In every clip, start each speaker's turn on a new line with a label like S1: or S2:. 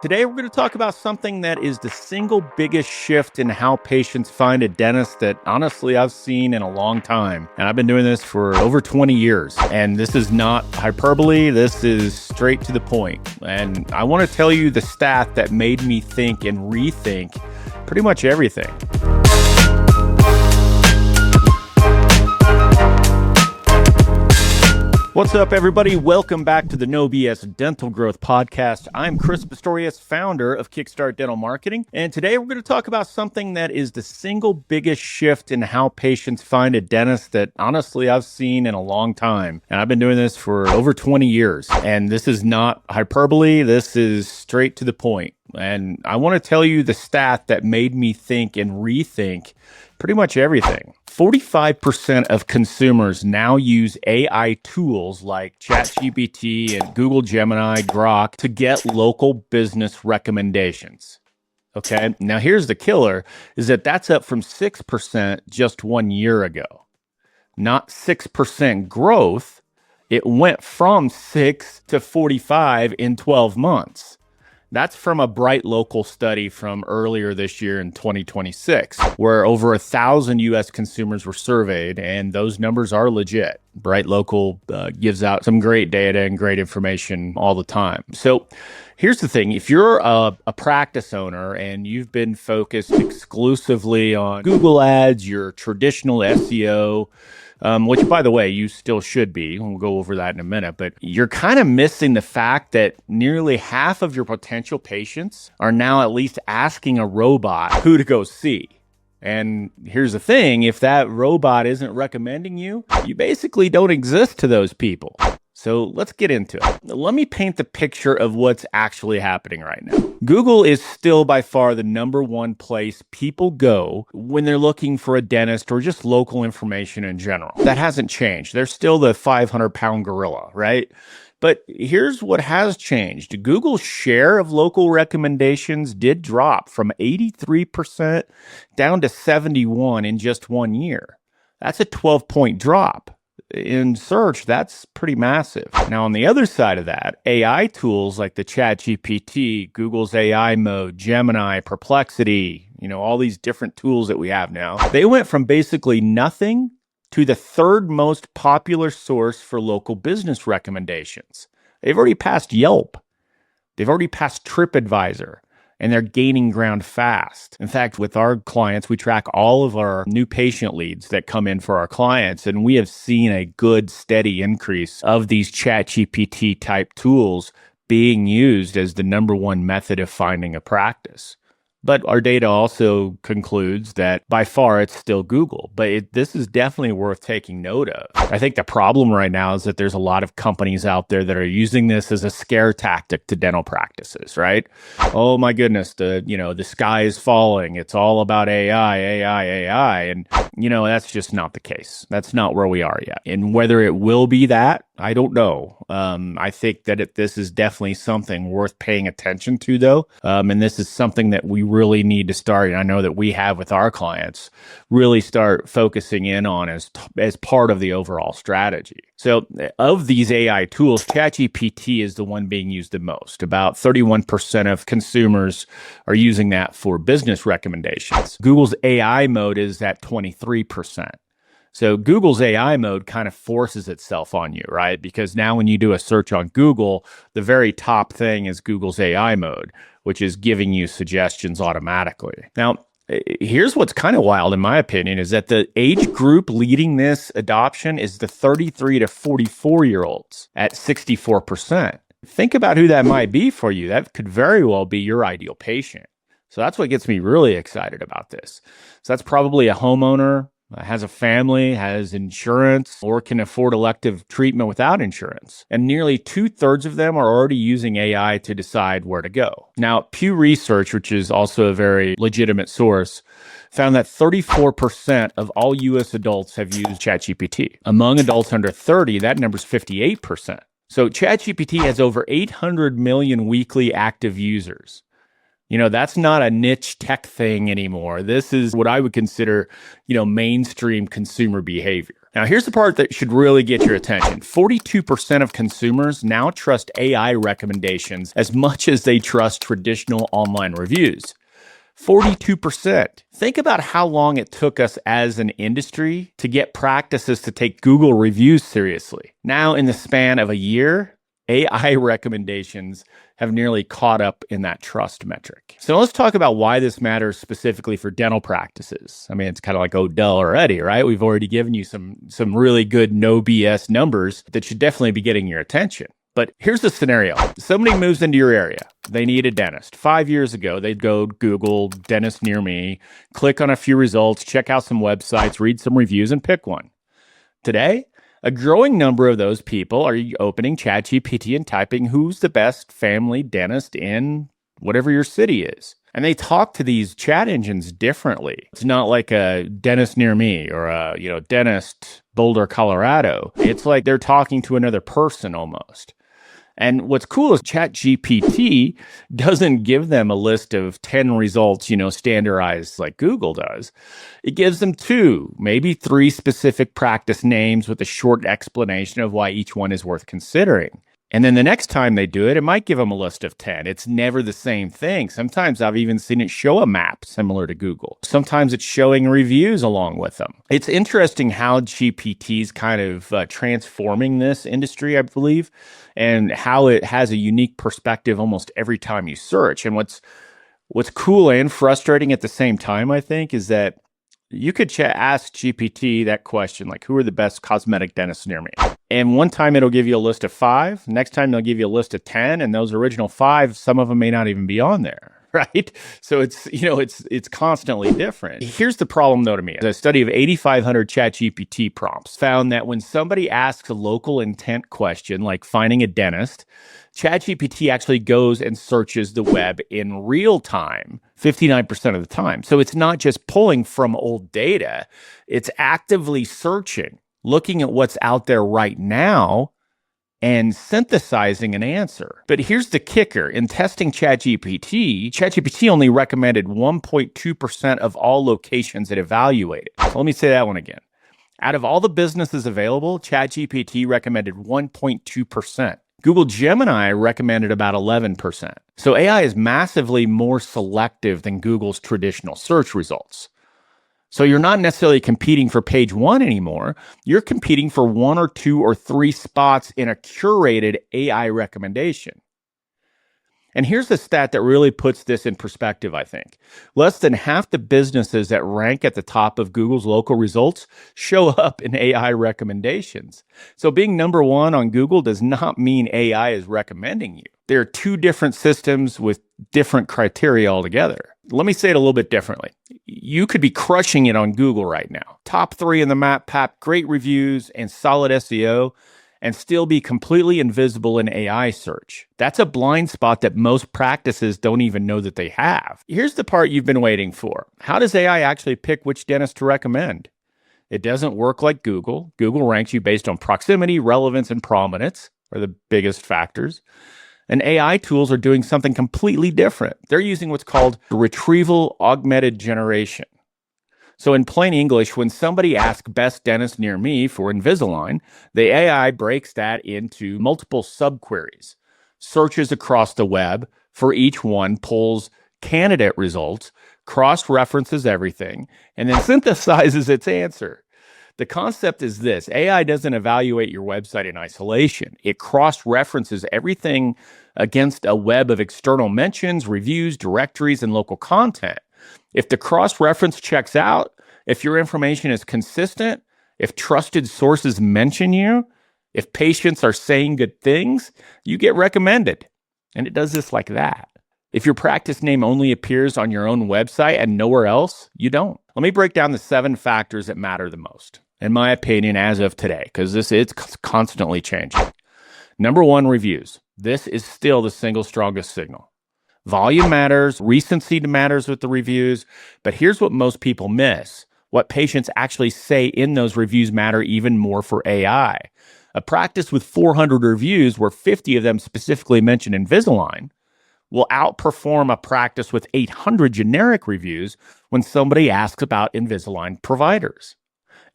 S1: Today, we're going to talk about something that is the single biggest shift in how patients find a dentist that honestly I've seen in a long time. And I've been doing this for over 20 years. And this is not hyperbole. This is straight to the point. And I want to tell you the stat that made me think and rethink pretty much everything. What's up, everybody? Welcome back to the No BS Dental Growth Podcast. I'm Chris Pistorius, founder of KickStart Dental Marketing. And today we're going to talk about something that is the single biggest shift in how patients find a dentist that honestly I've seen in a long time. And I've been doing this for over 20 years. And this is not hyperbole. This is straight to the point. And I want to tell you the stat that made me think and rethink pretty much everything. 45% of consumers now use AI tools like ChatGPT and Google Gemini, Grok to get local business recommendations. Okay, now here's the killer, is that that's up from 6% just 1 year ago. Not 6% growth, it went from 6 to 45 in 12 months. That's from a BrightLocal study from earlier this year in 2026, where over 1,000 U.S. consumers were surveyed, and those numbers are legit. BrightLocal gives out some great data and great information all the time. So here's the thing. If you're a practice owner and you've been focused exclusively on Google ads, your traditional SEO, which, by the way, you still should be. We'll go over that in a minute. But you're kind of missing the fact that nearly half of your potential patients are now at least asking a robot who to go see. And here's the thing. If that robot isn't recommending you, you basically don't exist to those people. So let's get into it. Let me paint the picture of what's actually happening right now. Google is still by far the number one place people go when they're looking for a dentist or just local information in general. That hasn't changed. They're still the 500-pound gorilla, right? But here's what has changed. Google's share of local recommendations did drop from 83% down to 71% in just 1 year. That's a 12-point drop. In search, that's pretty massive. Now, on the other side of that, AI tools like the ChatGPT, Google's AI mode, Gemini, Perplexity, all these different tools that we have now, they went from basically nothing to the third most popular source for local business recommendations. They've already passed Yelp. They've already passed TripAdvisor. And they're gaining ground fast. In fact, with our clients, we track all of our new patient leads that come in for our clients, and we have seen a good, steady increase of these ChatGPT type tools being used as the number one method of finding a practice. But our data also concludes that by far it's still Google. But this is definitely worth taking note of. I think the problem right now is that there's a lot of companies out there that are using this as a scare tactic to dental practices, right? Oh my goodness, the sky is falling. It's all about AI, AI, AI. And, that's just not the case. That's not where we are yet. And whether it will be that, I don't know. I think that this is definitely something worth paying attention to, though. And this is something that we really need to start, and I know that we have with our clients, really start focusing in on as part of the overall strategy. So of these AI tools, ChatGPT is the one being used the most. About 31% of consumers are using that for business recommendations. Google's AI mode is at 23%. So Google's AI mode kind of forces itself on you, right? Because now when you do a search on Google, the very top thing is Google's AI mode, which is giving you suggestions automatically. Now, here's what's kind of wild, in my opinion, is that the age group leading this adoption is the 33 to 44-year-olds at 64%. Think about who that might be for you. That could very well be your ideal patient. So that's what gets me really excited about this. So that's probably a homeowner, has a family, has insurance, or can afford elective treatment without insurance. And nearly 2/3 of them are already using AI to decide where to go. Now, Pew Research, which is also a very legitimate source, found that 34% of all U.S. adults have used ChatGPT. Among adults under 30, that number is 58%. So ChatGPT has over 800 million weekly active users. That's not a niche tech thing anymore. This is what I would consider, mainstream consumer behavior. Now, here's the part that should really get your attention. 42% of consumers now trust AI recommendations as much as they trust traditional online reviews. 42%. Think about how long it took us as an industry to get practices to take Google reviews seriously. Now, in the span of a year, AI recommendations have nearly caught up in that trust metric. So let's talk about why this matters specifically for dental practices. I mean, it's kind of like Odell already, right? We've already given you some really good no BS numbers that should definitely be getting your attention. But here's the scenario. Somebody moves into your area. They need a dentist. 5 years ago, they'd go Google dentist near me, click on a few results, check out some websites, read some reviews, and pick one. Today, a growing number of those people are opening ChatGPT and typing who's the best family dentist in whatever your city is. And they talk to these chat engines differently. It's not like a dentist near me or a dentist Boulder, Colorado. It's like they're talking to another person almost. And what's cool is ChatGPT doesn't give them a list of 10 results, standardized like Google does. It gives them 2, maybe 3 specific practice names with a short explanation of why each one is worth considering. And then the next time they do it, it might give them a list of 10. It's never the same thing. Sometimes I've even seen it show a map similar to Google. Sometimes it's showing reviews along with them. It's interesting how GPT's kind of transforming this industry, I believe, and how it has a unique perspective almost every time you search. And what's cool and frustrating at the same time, I think, is that you could ask GPT that question, like, who are the best cosmetic dentists near me? And one time it'll give you a list of 5. Next time they'll give you a list of 10. And those original 5, some of them may not even be on there, right? So it's constantly different. Here's the problem, though, to me. A study of 8,500 ChatGPT prompts found that when somebody asks a local intent question, like finding a dentist, ChatGPT actually goes and searches the web in real time, 59% of the time. So it's not just pulling from old data, it's actively searching, looking at what's out there right now and synthesizing an answer. But here's the kicker. In testing ChatGPT only recommended 1.2% of all locations it evaluated. So let me say that one again. Out of all the businesses available, ChatGPT recommended 1.2%. Google Gemini recommended about 11%. So AI is massively more selective than Google's traditional search results. So you're not necessarily competing for page 1 anymore. You're competing for 1 or 2 or 3 spots in a curated AI recommendation. And here's the stat that really puts this in perspective, I think. Less than half the businesses that rank at the top of Google's local results show up in AI recommendations. So being number 1 on Google does not mean AI is recommending you. There are 2 different systems with different criteria altogether. Let me say it a little bit differently. You could be crushing it on Google right now. Top 3 in the map, great reviews, and solid SEO, and still be completely invisible in AI search. That's a blind spot that most practices don't even know that they have. Here's the part you've been waiting for. How does AI actually pick which dentist to recommend? It doesn't work like Google. Google ranks you based on proximity, relevance, and prominence are the biggest factors. And AI tools are doing something completely different. They're using what's called retrieval augmented generation. So in plain English, when somebody asks best dentist near me for Invisalign, the AI breaks that into multiple subqueries, searches across the web for each one, pulls candidate results, cross-references everything, and then synthesizes its answer. The concept is this: AI doesn't evaluate your website in isolation. It cross-references everything against a web of external mentions, reviews, directories, and local content. If the cross-reference checks out, if your information is consistent, if trusted sources mention you, if patients are saying good things, you get recommended. And it does this like that. If your practice name only appears on your own website and nowhere else, you don't. Let me break down the 7 factors that matter the most, in my opinion, as of today, because it's constantly changing. Number 1, reviews. This is still the single strongest signal. Volume matters, recency matters with the reviews, but here's what most people miss. What patients actually say in those reviews matter even more for AI. A practice with 400 reviews where 50 of them specifically mention Invisalign will outperform a practice with 800 generic reviews when somebody asks about Invisalign providers.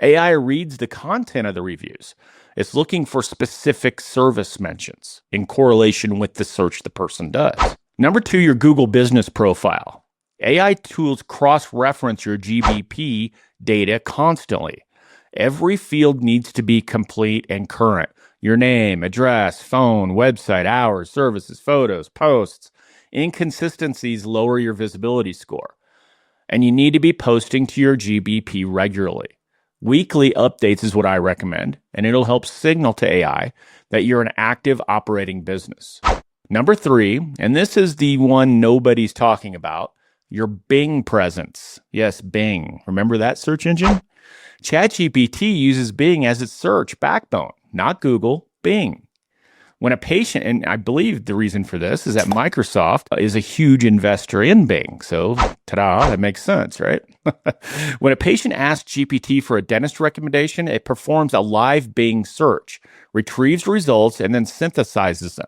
S1: AI reads the content of the reviews. It's looking for specific service mentions in correlation with the search the person does. Number 2, your Google business profile. AI tools cross-reference your GBP data constantly. Every field needs to be complete and current. Your name, address, phone, website, hours, services, photos, posts. Inconsistencies lower your visibility score. And you need to be posting to your GBP regularly. Weekly updates is what I recommend, and it'll help signal to AI that you're an active operating business. Number 3, and this is the one nobody's talking about, your Bing presence. Yes, Bing. Remember that search engine? ChatGPT uses Bing as its search backbone, not Google, Bing. When a patient, and I believe the reason for this is that Microsoft is a huge investor in Bing. So, ta-da, that makes sense, right? When a patient asks GPT for a dentist recommendation, it performs a live Bing search, retrieves results, and then synthesizes them.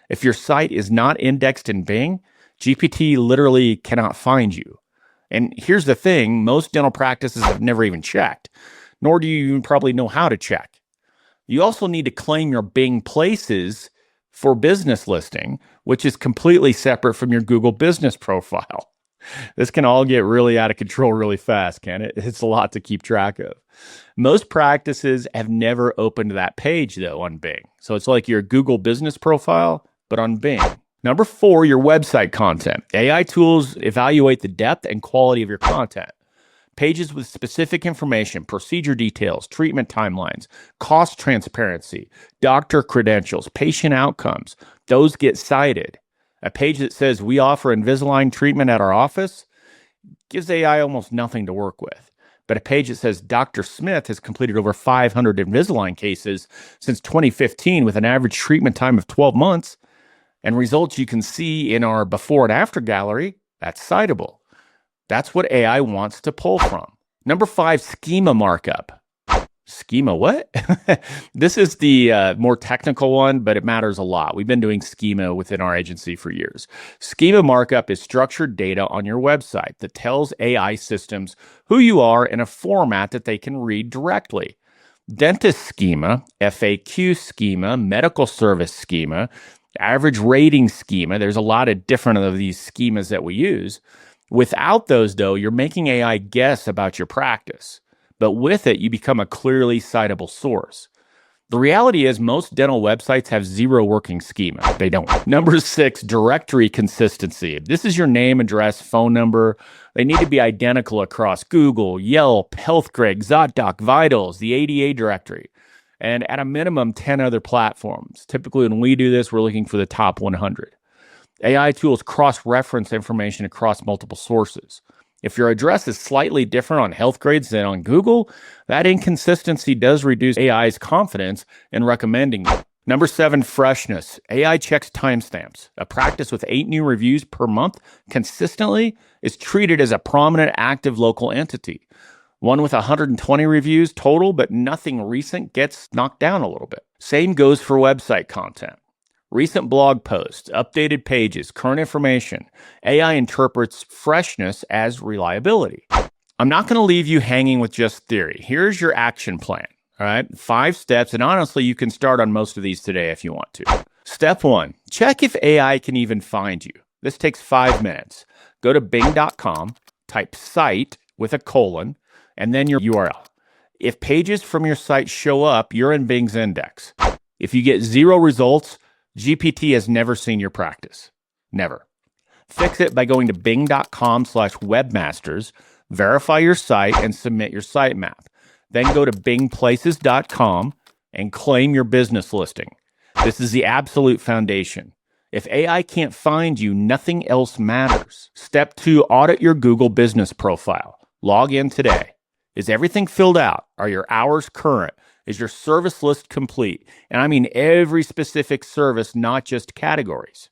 S1: If your site is not indexed in Bing, GPT literally cannot find you. And here's the thing, most dental practices have never even checked, nor do you even probably know how to check. You also need to claim your Bing places for business listing, which is completely separate from your Google business profile. This can all get really out of control really fast, can it? It's a lot to keep track of. Most practices have never opened that page, though, on Bing. So it's like your Google business profile, but on Bing. Number 4, your website content. AI tools evaluate the depth and quality of your content. Pages with specific information, procedure details, treatment timelines, cost transparency, doctor credentials, patient outcomes, those get cited. A page that says we offer Invisalign treatment at our office gives AI almost nothing to work with. But a page that says Dr. Smith has completed over 500 Invisalign cases since 2015 with an average treatment time of 12 months and results you can see in our before and after gallery, that's citable. That's what AI wants to pull from. Number 5, schema markup. Schema what? This is the more technical one, but it matters a lot. We've been doing schema within our agency for years. Schema markup is structured data on your website that tells AI systems who you are in a format that they can read directly. Dentist schema, FAQ schema, medical service schema, average rating schema. There's a lot of different of these schemas that we use. Without those, though, you're making AI guess about your practice. But with it, you become a clearly citable source. The reality is most dental websites have zero working schema. They don't. Number 6, directory consistency. This is your name, address, phone number. They need to be identical across Google, Yelp, HealthGrid, ZocDoc, Vitals, the ADA directory, and at a minimum 10 other platforms. Typically, when we do this, we're looking for the top 100. AI tools cross-reference information across multiple sources. If your address is slightly different on HealthGrades than on Google, that inconsistency does reduce AI's confidence in recommending you. Number 7, freshness. AI checks timestamps. A practice with 8 new reviews per month consistently is treated as a prominent active local entity. One with 120 reviews total, but nothing recent gets knocked down a little bit. Same goes for website content. Recent blog posts, updated pages, current information. AI interprets freshness as reliability. I'm not going to leave you hanging with just theory. Here's your action plan. All right, 5 steps. And honestly, you can start on most of these today if you want to. Step 1, check if AI can even find you. This takes 5 minutes. Go to bing.com, type site with a colon, and then your URL. If pages from your site show up, you're in Bing's index. If you get 0 results, GPT has never seen your practice. Never. Fix it by going to bing.com/webmasters, verify your site, and submit your sitemap. Then go to bingplaces.com and claim your business listing. This is the absolute foundation. If AI can't find you, nothing else matters. Step 2, audit your Google business profile. Log in today. Is everything filled out? Are your hours current? Is your service list complete? And I mean every specific service, not just categories.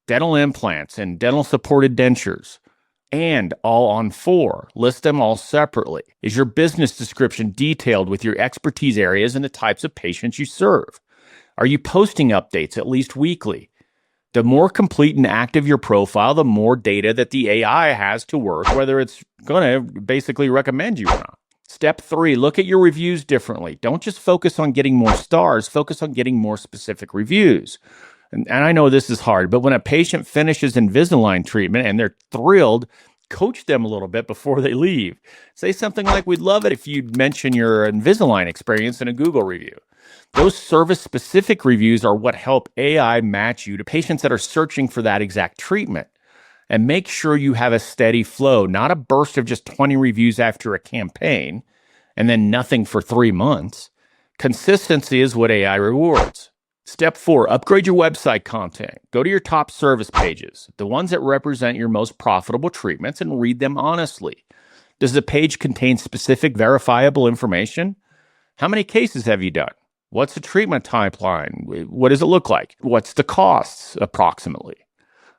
S1: Dental implants and dental supported dentures. And all on 4. List them all separately. Is your business description detailed with your expertise areas and the types of patients you serve? Are you posting updates at least weekly? The more complete and active your profile, the more data that the AI has to work, whether it's going to basically recommend you or not. Step 3, look at your reviews differently. Don't just focus on getting more stars, focus on getting more specific reviews. And I know this is hard, but when a patient finishes Invisalign treatment and they're thrilled, coach them a little bit before they leave. Say something like, we'd love it if you'd mention your Invisalign experience in a Google review. Those service-specific reviews are what help AI match you to patients that are searching for that exact treatment. And make sure you have a steady flow, not a burst of just 20 reviews after a campaign and then nothing for 3 months. Consistency is what AI rewards. Step 4, upgrade your website content. Go to your top service pages, the ones that represent your most profitable treatments, and read them honestly. Does the page contain specific verifiable information? How many cases have you done? What's the treatment timeline? What does it look like? What's the costs approximately?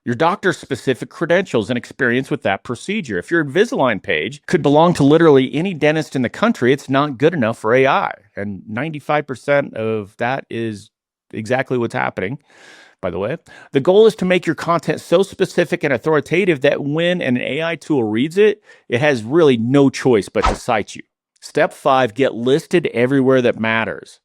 S1: Your doctor's specific credentials and experience with that procedure. If your Invisalign page could belong to literally any dentist in the country, it's not good enough for AI. And 95% of that is exactly what's happening, by the way. The goal is to make your content so specific and authoritative that when an AI tool reads it, it has really no choice but to cite you. Step 5, get listed everywhere that matters.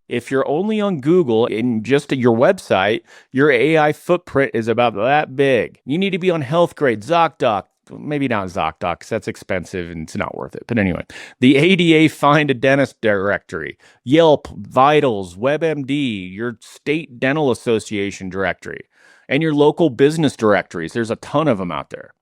S1: If you're only on Google and just at your website, your AI footprint is about that big. You need to be on HealthGrade, ZocDoc, maybe not ZocDoc because that's expensive and it's not worth it. But anyway, the ADA Find a Dentist directory, Yelp, Vitals, WebMD, your state dental association directory, and your local business directories. There's a ton of them out there.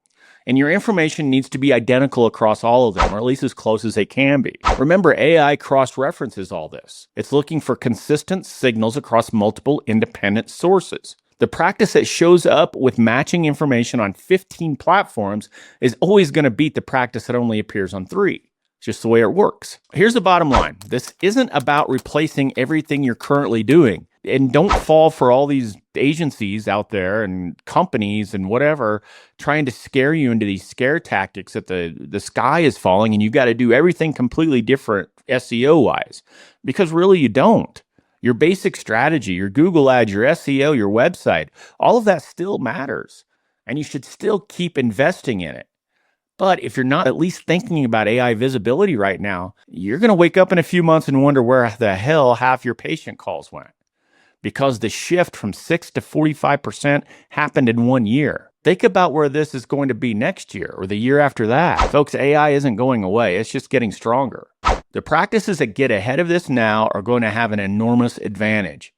S1: And your information needs to be identical across all of them, or at least as close as they can be. Remember, AI cross-references all this. It's looking for consistent signals across multiple independent sources. The practice that shows up with matching information on 15 platforms is always going to beat the practice that only appears on 3. It's just the way it works. Here's the bottom line. This isn't about replacing everything you're currently doing. And don't fall for all these agencies out there and companies and whatever trying to scare you into these scare tactics that the sky is falling and you've got to do everything completely different SEO-wise. Because really you don't. Your basic strategy, your Google ads, your SEO, your website, all of that still matters. And you should still keep investing in it. But if you're not at least thinking about AI visibility right now, you're going to wake up in a few months and wonder where the hell half your patient calls went. Because the shift from 6 to 45% happened in 1 year. Think about where this is going to be next year or the year after that. Folks, AI isn't going away. It's just getting stronger. The practices that get ahead of this now are going to have an enormous advantage.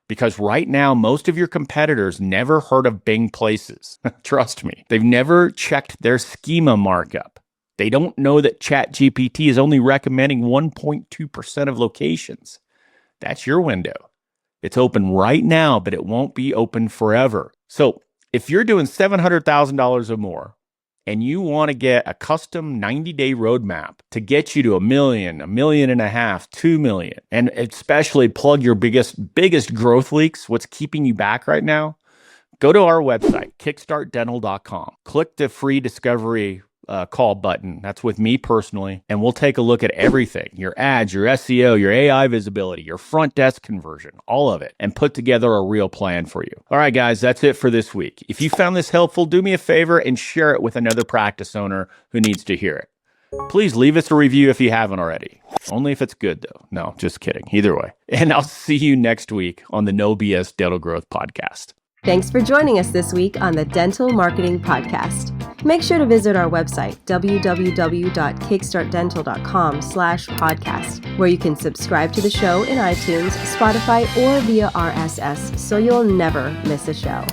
S1: Because right now, most of your competitors never heard of Bing Places. Trust me. They've never checked their Schema markup. They don't know that ChatGPT is only recommending 1.2% of locations. That's your window. It's open right now, but it won't be open forever. So if you're doing $700,000 or more, and you want to get a custom 90-day roadmap to get you to $1 million, $1.5 million, $2 million, and especially plug your biggest growth leaks, what's keeping you back right now, go to our website, kickstartdental.com. Click the free discovery call button. That's with me personally. And we'll take a look at everything, your ads, your SEO, your AI visibility, your front desk conversion, all of it, and put together a real plan for you. All right, guys, that's it for this week. If you found this helpful, do me a favor and share it with another practice owner who needs to hear it. Please leave us a review if you haven't already. Only if it's good, though. No, just kidding. Either way. And I'll see you next week on the No BS Dental Growth Podcast.
S2: Thanks for joining us this week on the Dental Marketing Podcast. Make sure to visit our website, www.kickstartdental.com/podcast, where you can subscribe to the show in iTunes, Spotify, or via RSS, so you'll never miss a show.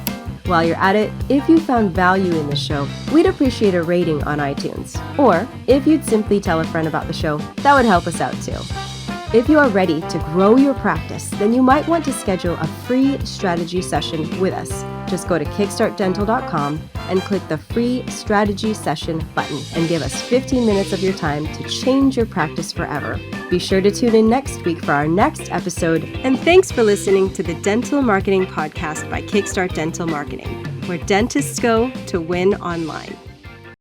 S2: While you're at it, if you found value in the show, we'd appreciate a rating on iTunes. Or if you'd simply tell a friend about the show, that would help us out too. If you are ready to grow your practice, then you might want to schedule a free strategy session with us. Just go to kickstartdental.com and click the free strategy session button and give us 15 minutes of your time to change your practice forever. Be sure to tune in next week for our next episode. And thanks for listening to the Dental Marketing Podcast by Kickstart Dental Marketing, where dentists go to win online.